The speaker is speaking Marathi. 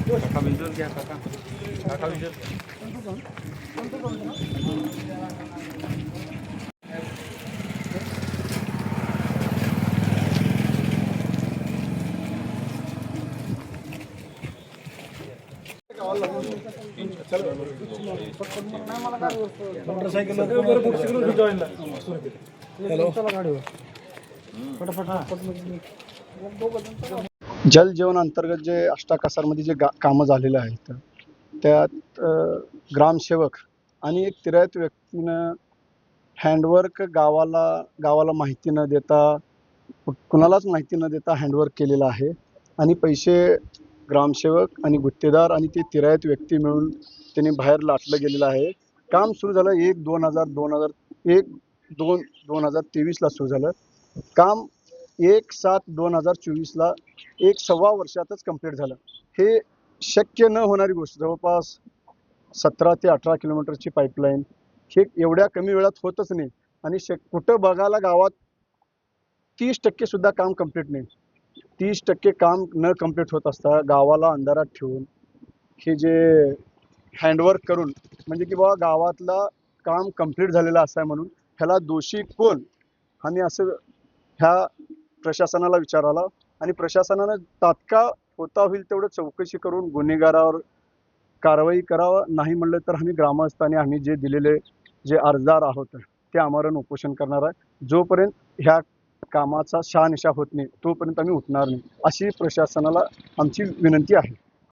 काका विजुअल घ्या काका काका विजुअल जल जीवन अंतर्गत जे अष्टाकासारमध्ये जे कामं झालेले आहेत त्यात ग्रामसेवक आणि एक तिरायत व्यक्तीनं हँडवर्क गावाला माहिती न देता कुणालाच माहिती न देता हँडवर्क केलेलं आहे आणि पैसे ग्रामसेवक आणि गुत्तेदार आणि ते तिरायत व्यक्ती मिळून त्यांनी बाहेर लाटलं गेलेलं आहे. काम सुरू झालं 1/2/2023ला सुरू झालं. काम 1/7/2024ला 1.25 वर्षातच कंप्लीट झालं. हे शक्य न होणारी गोष्ट. जवळपास 17 ते 18 किलोमीटरची पाईपलाईन हे एवढ्या कमी वेळात होतच नाही आणि कुठं बघायला गावात 30% सुद्धा काम कंप्लीट नाही. 30% काम न कंप्लीट होत असता गावाला अंधारात ठेवून हे जे हँडवर्क करून म्हणजे की बाबा गावातला काम कंप्लीट झालेलं असं आहे म्हणून ह्याला दोषी कोण आम्ही असं ह्या प्रशासनाला विचारायला आणि प्रशासनानं तात्काळ होता होईल तेवढं चौकशी करून गुन्हेगारावर कारवाई करावं. नाही म्हणलं तर आम्ही ग्रामस्थ आणि आम्ही जे दिलेले जे अर्जदार आहोत ते आमरण उपोषण करणार आहे. जोपर्यंत ह्या कामाचा शहानिशा होत नाही तोपर्यंत आम्ही उठणार नाही अशी प्रशासनाला आमची विनंती आहे.